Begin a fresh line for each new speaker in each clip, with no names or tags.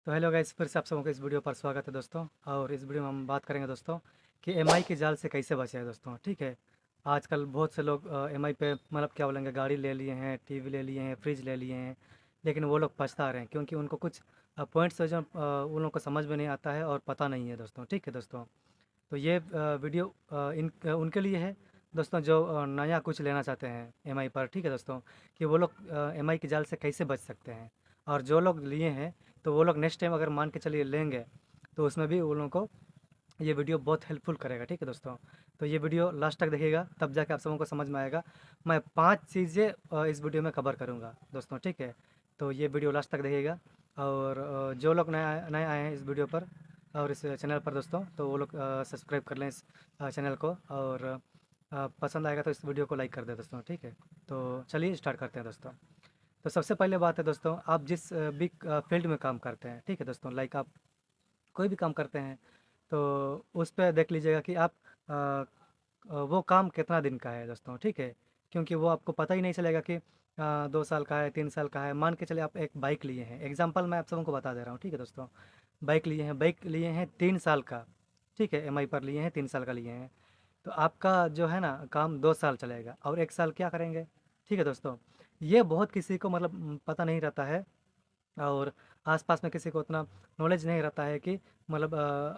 तो hello guys, फिर से आप सबों का इस वीडियो पर स्वागत है दोस्तों। और इस वीडियो में हम बात करेंगे दोस्तों कि एमआई के जाल से कैसे बचे हैं दोस्तों। ठीक है, आजकल बहुत से लोग एमआई पे मतलब क्या बोलेंगे, गाड़ी ले लिए हैं, टीवी ले लिए हैं, फ्रिज ले लिए हैं, लेकिन वो लोग पछता रहे हैं क्योंकि उनको कुछ पॉइंट्स जो उन लोगों को समझ में नहीं आता है और पता नहीं है दोस्तों। ठीक है दोस्तों, तो ये वीडियो उनके लिए है दोस्तों जो नया कुछ लेना चाहते हैं एमआई पर। ठीक है दोस्तों, कि वो लोग एमआई के जाल से कैसे बच सकते हैं। और जो लोग लिए हैं तो वो लोग नेक्स्ट टाइम अगर मान के चलिए लेंगे तो उसमें भी उन लोगों को ये वीडियो बहुत हेल्पफुल करेगा। ठीक है दोस्तों, तो ये वीडियो लास्ट तक देखिएगा, तब जाके आप सबों को समझ में आएगा। मैं 5 चीज़ें इस वीडियो में कवर करूँगा दोस्तों। ठीक है, तो ये वीडियो लास्ट तक देखिएगा। और जो लोग नए नए आए हैं इस वीडियो पर और इस चैनल पर दोस्तों, तो वो लोग सब्सक्राइब कर लें इस चैनल को। और पसंद आएगा तो इस वीडियो को लाइक कर दें दोस्तों। ठीक है, तो चलिए स्टार्ट करते हैं दोस्तों। तो सबसे पहले बात है दोस्तों, आप जिस भी फील्ड में काम करते हैं, ठीक है दोस्तों, लाइक आप कोई भी काम करते हैं तो उस पे देख लीजिएगा कि आप वो काम कितना दिन का है दोस्तों। ठीक है, क्योंकि वो आपको पता ही नहीं चलेगा कि 2 साल का है, 3 साल का है। मान के चले आप एक बाइक लिए हैं, एग्जाम्पल मैं आप सबको बता दे रहा हूँ। ठीक है दोस्तों, बाइक लिए हैं 3 साल का। ठीक है, एमआई पर लिए हैं 3 साल का लिए हैं, तो आपका जो है ना काम 2 साल चलेगा और 1 साल क्या करेंगे। ठीक है दोस्तों, ये बहुत किसी को मतलब पता नहीं रहता है। और आसपास में किसी को उतना नॉलेज नहीं रहता है कि मतलब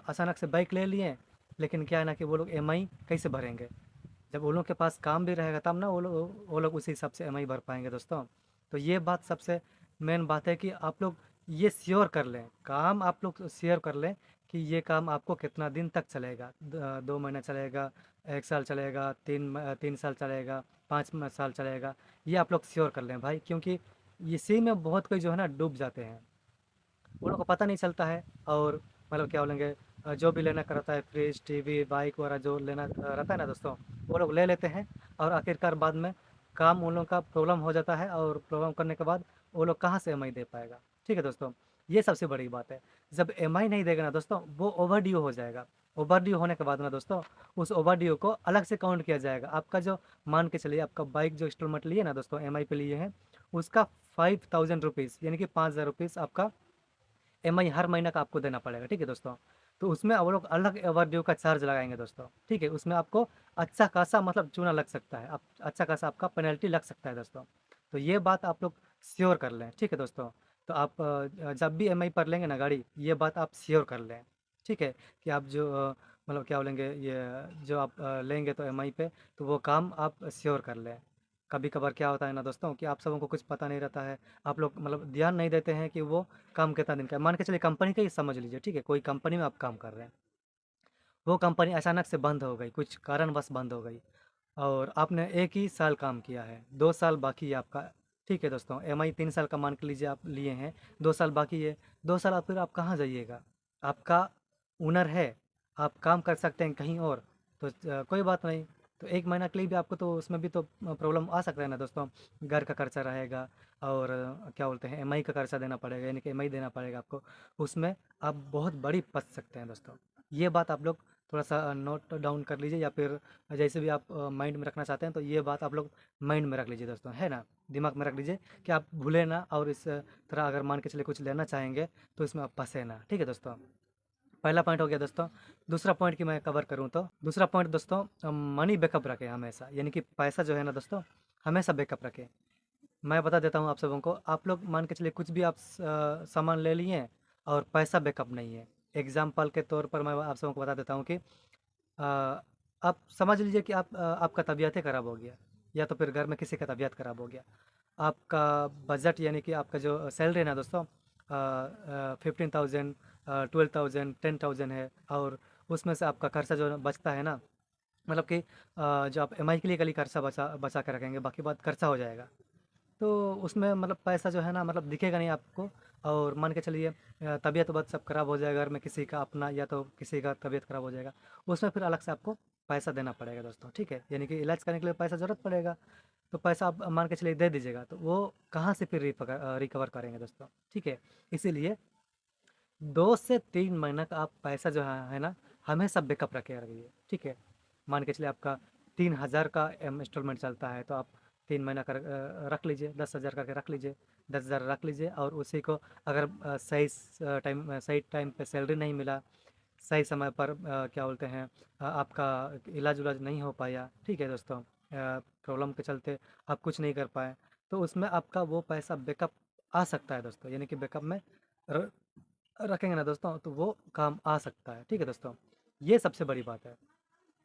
अचानक से बाइक ले लिए, लेकिन क्या है ना कि वो लोग एमआई कैसे भरेंगे। जब उन लोग के पास काम भी रहेगा तब ना वो लोग उसी हिसाब से एमआई भर पाएंगे दोस्तों। तो ये बात सबसे मेन बात है कि आप लोग ये श्योर कर लें, काम आप लोग शेयर कर लें कि ये काम आपको कितना दिन तक चलेगा। 2 महीना चलेगा, 1 साल चलेगा, 3 साल चलेगा, 5 साल चलेगा। ये आप लोग श्योर कर लें भाई, क्योंकि इसी में बहुत कोई जो है ना डूब जाते हैं, उन लोगों को पता नहीं चलता है। और मतलब क्या बोलेंगे, जो भी लेना का रहता है, फ्रिज, टीवी, बाइक वगैरह जो लेना रहता है ना दोस्तों, वो लोग ले लेते हैं। और आखिरकार बाद में काम उन लोगों का प्रॉब्लम हो जाता है, और प्रॉब्लम करने के बाद वो लोग कहाँ से एमआई दे पाएगा। ठीक है दोस्तों, ये सबसे बड़ी बात है। जब एमआई नहीं देगा ना दोस्तों, वो ओवर ड्यू हो जाएगा। ओवर ड्यू होने के बाद ना दोस्तों, उस ओवर ड्यू को अलग से काउंट किया जाएगा। आपका जो मान के चलिए आपका बाइक जो इंस्टॉलमेंट लिए ना दोस्तों, एमआई पे लिए हैं, उसका 5000 रुपीज़ यानी कि 5000 रुपीज़ आपका एमआई हर महीना का आपको देना पड़ेगा। ठीक है दोस्तों, तो उसमें वो लोग अलग ओवरड्यू का चार्ज लगाएंगे दोस्तों। ठीक है, उसमें आपको अच्छा खासा मतलब चूना लग सकता है, आप अच्छा खासा आपका पेनल्टी लग सकता है दोस्तों। तो ये बात आप लोग श्योर कर लें। ठीक है दोस्तों, तो आप जब भी एमआई पर लेंगे ना गाड़ी, ये बात आप श्योर कर लें। ठीक है, कि आप जो मतलब क्या बोलेंगे, ये जो आप लेंगे तो एमआई पे, तो वो काम आप श्योर कर लें। कभी कभार क्या होता है ना दोस्तों कि आप सबों को कुछ पता नहीं रहता है, आप लोग मतलब ध्यान नहीं देते हैं कि वो काम कितना दिन का है। मान के चलिए कंपनी का ही समझ लीजिए। ठीक है, कोई कंपनी में आप काम कर रहे हैं, वो कंपनी अचानक से बंद हो गई, कुछ कारणवश बंद हो गई, और आपने 1 ही साल काम किया है, 2 साल बाकी है आपका। ठीक है दोस्तों, एमआई 3 साल का मान के लीजिए आप लिए हैं, 2 साल बाकी है। 2 साल आप फिर आप कहाँ जाइएगा, आपका ओनर है, आप काम कर सकते हैं कहीं और। तो कोई बात नहीं। तो 1 महीना के लिए भी आपको तो उसमें भी तो प्रॉब्लम आ सकता है ना दोस्तों। घर का खर्चा रहेगा, और क्या बोलते हैं, एमआई का खर्चा देना पड़ेगा, यानी कि एमआई देना पड़ेगा आपको। उसमें आप बहुत बड़ी फंस सकते हैं दोस्तों। ये बात आप लोग थोड़ा सा नोट डाउन कर लीजिए, या फिर जैसे भी आप माइंड में रखना चाहते हैं, तो ये बात आप लोग माइंड में रख लीजिए दोस्तों, है ना। दिमाग में रख लीजिए कि आप भूले ना, और इस तरह अगर मान के चलिए कुछ लेना चाहेंगे तो इसमें आप फंसे ना। ठीक है दोस्तों, पहला पॉइंट हो गया दोस्तों। दूसरा पॉइंट की मैं कवर करूँ तो दूसरा पॉइंट दोस्तों, मनी बैकअप रखें हमेशा, यानी कि पैसा जो है ना दोस्तों, हमेशा बैकअप रखें। मैं बता देता हूँ आप सबों को, आप लोग मान के चलिए कुछ भी आप सामान ले लिए हैं और पैसा बैकअप नहीं है। एग्जाम्पल के तौर पर मैं आप सबों को बता देता हूँ कि आप समझ लीजिए कि आपका तबीयत ही ख़राब हो गया, या तो फिर घर में किसी का तबीयत ख़राब हो गया। आपका बजट यानी कि आपका जो सैलरी है ना दोस्तों, 15,000, 12,000, 10,000 है, और उसमें से आपका खर्चा जो बचता है ना, मतलब कि जो आप एमआई के लिए कल खर्चा बचा बचा के रखेंगे, बाकी बात खर्चा हो जाएगा। तो उसमें मतलब पैसा जो है ना मतलब दिखेगा नहीं आपको। और मान के चलिए तबीयत वबीयत सब खराब हो जाएगा घर में किसी का अपना, या तो किसी का तबीयत खराब हो जाएगा, उसमें फिर अलग से आपको पैसा देना पड़ेगा दोस्तों। ठीक है, यानी कि इलाज करने के लिए पैसा ज़रूरत पड़ेगा, तो पैसा आप मान के चलिए दे दीजिएगा, तो वो कहाँ से फिर रिकवर करेंगे दोस्तों। ठीक है, इसीलिए 2 से 3 महीना का आप पैसा जो है ना, हमेशा बैकअप रखे रखिए। ठीक है, मान के चलिए आपका 3,000 का इंस्टॉलमेंट चलता है, तो आप 3 महीना कर रख लीजिए, 10,000 करके रख लीजिए, 10,000 रख लीजिए और उसी को अगर सही टाइम पे सैलरी नहीं मिला, सही समय पर क्या बोलते हैं आपका इलाज-उलाज नहीं हो पाया, ठीक है दोस्तों? प्रॉब्लम के चलते आप कुछ नहीं कर पाए, तो उसमें आपका वो पैसा बैकअप आ सकता है दोस्तों, यानी कि बैकअप में र रखेंगे ना दोस्तों, तो वो काम आ सकता है, ठीक है दोस्तों? ये सबसे बड़ी बात है।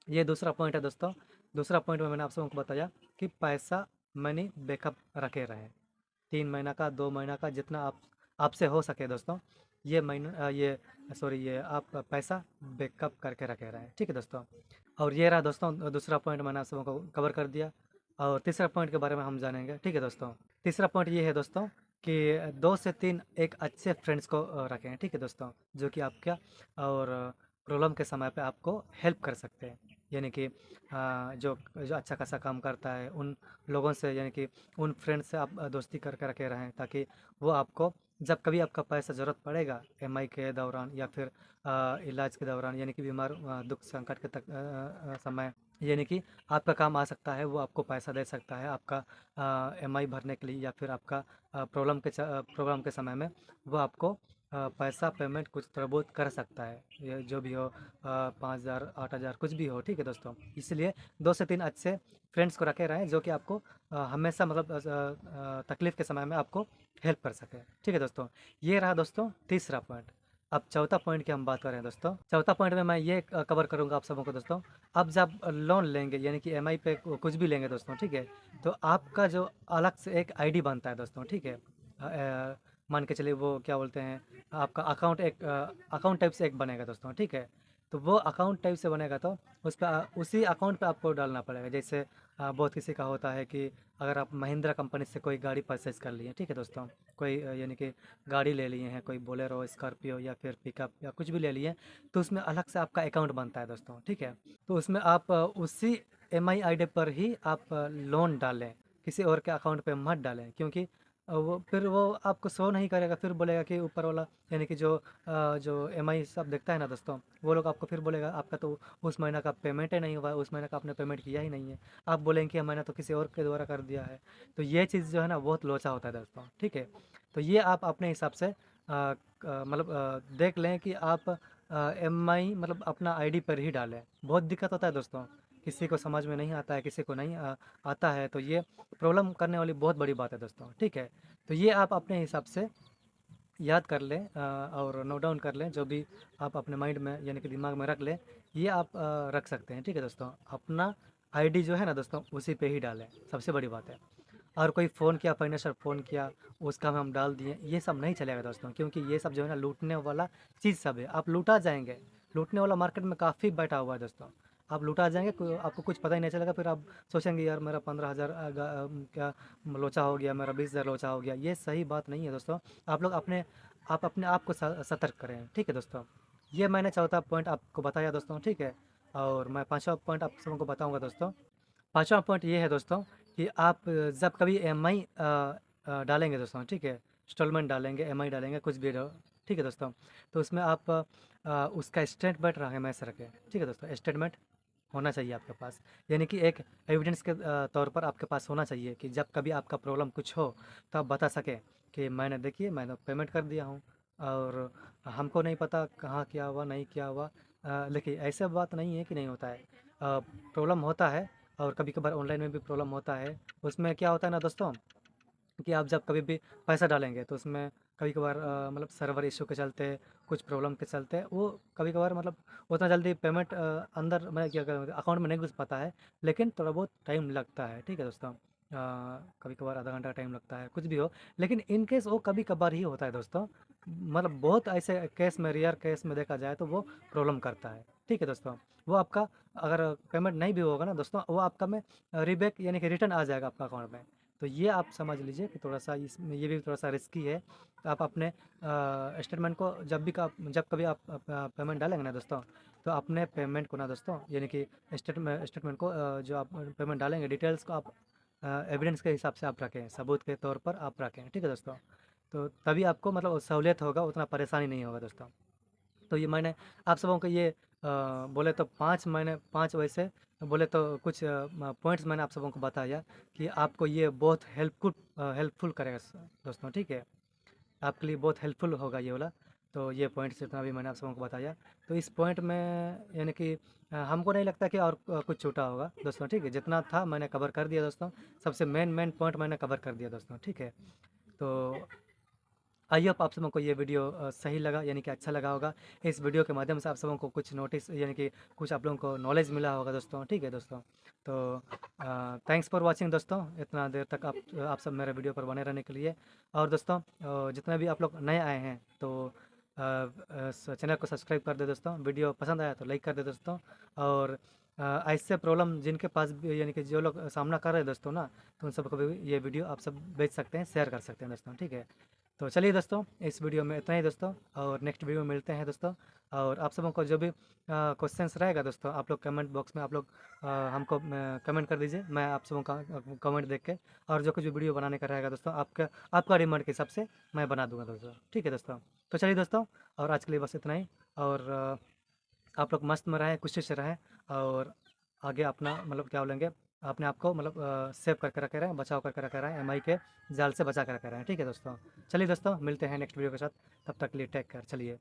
ये दूसरा पॉइंट है दोस्तों। दूसरा पॉइंट में मैंने आप सबको बताया कि पैसा मनी बैकअप रखे रहें। 3 महीना का, 2 महीना का जितना आपसे हो सके दोस्तों, ये आप पैसा बैकअप करके रखे रहें, ठीक है दोस्तों? और ये रहा दोस्तों दूसरा पॉइंट मैंने आप सबको कवर कर दिया और तीसरा पॉइंट के बारे में हम जानेंगे, ठीक है दोस्तों? तीसरा पॉइंट ये है दोस्तों कि 2 से 3 एक अच्छे फ्रेंड्स को रखें, ठीक है दोस्तों? जो कि आपका और प्रॉब्लम के समय पे आपको हेल्प कर सकते हैं। यानी कि जो जो अच्छा खासा काम करता है उन लोगों से, यानी कि उन फ्रेंड से आप दोस्ती करके रखे रहें, ताकि वो आपको जब कभी आपका पैसा ज़रूरत पड़ेगा ईएमआई के दौरान या फिर इलाज के दौरान, यानी कि बीमार दुख संकट के समय, यानी कि आपका काम आ सकता है, वो आपको पैसा दे सकता है आपका ईएमआई भरने के लिए या फिर आपका प्रॉब्लम के समय में वो आपको पैसा पेमेंट कुछ थोड़ा बहुत कर सकता है, ये जो भी हो 5,000 8,000 कुछ भी हो, ठीक है दोस्तों? इसलिए 2 से 3 अच्छे फ्रेंड्स को रखे रहें जो कि आपको हमेशा मतलब तकलीफ़ के समय में आपको हेल्प कर सके, ठीक है दोस्तों? ये रहा दोस्तों तीसरा पॉइंट। अब चौथा पॉइंट की हम बात करें दोस्तों, चौथा पॉइंट में मैं ये कवर करूँगा आप सबों को दोस्तों। अब जब लोन लेंगे यानी कि ईएमआई पे कुछ भी लेंगे दोस्तों, ठीक है? तो आपका जो अलग से एक आईडी बनता है दोस्तों, ठीक है? मान के चलिए वो क्या बोलते हैं, आपका अकाउंट टाइप से एक बनेगा दोस्तों, ठीक है? तो वो अकाउंट टाइप से बनेगा तो उस पे उसी अकाउंट पे आपको डालना पड़ेगा। जैसे बहुत किसी का होता है कि अगर आप महिंद्रा कंपनी से कोई गाड़ी परचेज़ कर लिए, ठीक है दोस्तों? कोई यानी कि गाड़ी ले लिए हैं, कोई बोलेरो, स्कॉर्पियो या फिर पिकअप या कुछ भी ले लिए, तो उसमें अलग से आपका अकाउंट बनता है दोस्तों, ठीक है? तो उसमें आप उसी ईएमआई आईडी पर ही आप लोन डालें, किसी और के अकाउंट पे मत डालें, क्योंकि वो आपको शो नहीं करेगा, फिर बोलेगा कि ऊपर वाला, यानी कि जो ईएमआई सब देखता है ना दोस्तों, वो लोग आपको फिर बोलेगा आपका तो उस महीना का पेमेंट ही नहीं हुआ है, उस महीने का आपने पेमेंट किया ही नहीं है। आप बोलेंगे कि मैंने तो किसी और के द्वारा कर दिया है। तो ये चीज़ जो है ना बहुत लोचा होता है दोस्तों, ठीक है? तो ये आप अपने हिसाब से मतलब देख लें कि आप ईएमआई मतलब अपना आईडी पर ही डालें। बहुत दिक्कत होता है दोस्तों, किसी को समझ में नहीं आता है, किसी को नहीं आता है, तो ये प्रॉब्लम करने वाली बहुत बड़ी बात है दोस्तों, ठीक है? तो ये आप अपने हिसाब से याद कर लें और नोट डाउन कर लें, जो भी आप अपने माइंड में यानी कि दिमाग में रख लें, ये आप रख सकते हैं, ठीक है दोस्तों? अपना आईडी जो है ना दोस्तों उसी पे ही डालें, सबसे बड़ी बात है। और कोई फ़ोन किया, फाइनेंशियल फ़ोन किया, उसका में हम डाल दिए, ये सब नहीं चलेगा दोस्तों, क्योंकि ये सब जो है ना लूटने वाला चीज़ सब है, आप लूटा जाएँगे। लूटने वाला मार्केट में काफ़ी बैठा हुआ है दोस्तों, आप लूटा जाएँगे, आपको कुछ पता ही नहीं चलेगा, फिर आप सोचेंगे यार मेरा 15,000 क्या लोचा हो गया, मेरा 20,000 लोचा हो गया, ये सही बात नहीं है दोस्तों। आप अपने आप को सतर्क करें, ठीक है दोस्तों? ये मैंने चौथा पॉइंट आपको बताया दोस्तों, ठीक है? और मैं पाँचवा पॉइंट आप सबको बताऊँगा दोस्तों। पाँचवा पॉइंट ये है दोस्तों कि आप जब कभी ईएमआई डालेंगे दोस्तों, ठीक है? इंस्टॉलमेंट डालेंगे, ईएमआई डालेंगे, कुछ भी ठीक है दोस्तों? तो उसमें आप उसका स्टेटमेंट हमेशा रखें, ठीक है दोस्तों? स्टेटमेंट होना चाहिए आपके पास, यानी कि एक एविडेंस के तौर पर आपके पास होना चाहिए कि जब कभी आपका प्रॉब्लम कुछ हो, तो आप बता सकें कि देखिए मैंने पेमेंट कर दिया हूँ और हमको नहीं पता कहाँ क्या हुआ, नहीं क्या हुआ। देखिए ऐसा बात नहीं है कि नहीं होता है, प्रॉब्लम होता है और कभी-कभार ऑनलाइन में भी प्रॉब्लम होता है। उसमें क्या होता है ना दोस्तों कि आप जब कभी भी पैसा डालेंगे तो उसमें कभी-कभार मतलब सर्वर इश्यू के चलते, कुछ प्रॉब्लम के चलते वो कभी-कभार मतलब उतना जल्दी पेमेंट अंदर मैं क्या कहूँ अकाउंट में नहीं घुस पाता है, लेकिन थोड़ा बहुत टाइम लगता है, ठीक है दोस्तों? कभी-कभार आधा घंटा टाइम लगता है, कुछ भी हो, लेकिन इन केस वो कभी-कभार ही होता है दोस्तों। मतलब बहुत ऐसे केस में, रेयर केस में देखा जाए तो वो प्रॉब्लम करता है, ठीक है दोस्तों? वो आपका अगर पेमेंट नहीं भी होगा ना दोस्तों, वो आपका में रीबैक यानी कि रिटर्न आ जाएगा आपका अकाउंट में। तो ये आप समझ लीजिए कि थोड़ा-सा इसमें ये भी थोड़ा-सा रिस्की है। तो आप अपने स्टेटमेंट को जब कभी आप पेमेंट डालेंगे ना दोस्तों, तो अपने पेमेंट को ना दोस्तों यानी कि स्टेटमेंट को जो आप पेमेंट डालेंगे डिटेल्स को आप एविडेंस के हिसाब से आप रखें, सबूत के तौर पर आप रखें, ठीक है दोस्तों? तो तभी आपको मतलब सहूलियत होगा, उतना परेशानी नहीं होगा दोस्तों। तो ये मैंने आप सबों को ये बोले तो 5 वैसे बोले तो कुछ पॉइंट्स मैंने आप सबों को बताया कि आपको ये बहुत हेल्पफुल करेगा दोस्तों, ठीक है। आपके लिए बहुत हेल्पफुल होगा ये वाला। तो ये पॉइंट्स जितना भी मैंने आप सबों को बताया, तो इस पॉइंट में यानी कि हमको नहीं लगता कि और कुछ छूटा होगा दोस्तों, ठीक है। जितना था मैंने कवर कर दिया दोस्तों, सबसे मेन पॉइंट मैंने कवर कर दिया दोस्तों, ठीक है। तो आई होप आप सबों को ये वीडियो सही लगा, यानी कि अच्छा लगा होगा। इस वीडियो के माध्यम से आप सबों को कुछ नोटिस यानी कि कुछ आप लोगों को नॉलेज मिला होगा दोस्तों, ठीक है दोस्तों। तो थैंक्स फॉर वाचिंग दोस्तों, इतना देर तक आप सब मेरे वीडियो पर बने रहने के लिए। और दोस्तों जितने भी आप लोग नए आए हैं तो चैनल को सब्सक्राइब कर दे दोस्तों, वीडियो पसंद आया तो लाइक कर दे दोस्तों। और ऐसे प्रॉब्लम जिनके पास भी यानी कि जो लोग सामना कर रहे हैं दोस्तों ना, तो उन सबको भी ये वीडियो आप सब भेज सकते हैं, शेयर कर सकते हैं दोस्तों, ठीक है। तो चलिए दोस्तों, इस वीडियो में इतना ही दोस्तों, और नेक्स्ट वीडियो में मिलते हैं दोस्तों। और आप सबों को जो भी क्वेश्चंस रहेगा दोस्तों, आप लोग कमेंट बॉक्स में आप लोग हमको कमेंट कर दीजिए, मैं आप सबों का कमेंट देख के और जो कुछ भी वीडियो बनाने का रहेगा दोस्तों, आपका डिमांड के हिसाब से मैं बना दूंगा दोस्तों, ठीक है दोस्तों। तो चलिए दोस्तों, और आज के लिए बस इतना ही। और आप लोग मस्त में रहें, खुशी से रहें, और आगे अपना मतलब क्या बोलेंगे, अपने आप को मतलब सेव करके रखे रहें, बचाव करके रखे रहें, एमआई के जाल से बचा कर रखे रहें, ठीक है दोस्तों। चलिए दोस्तों, मिलते हैं नेक्स्ट वीडियो के साथ, तब तक के लिए टेक केयर, चलिए।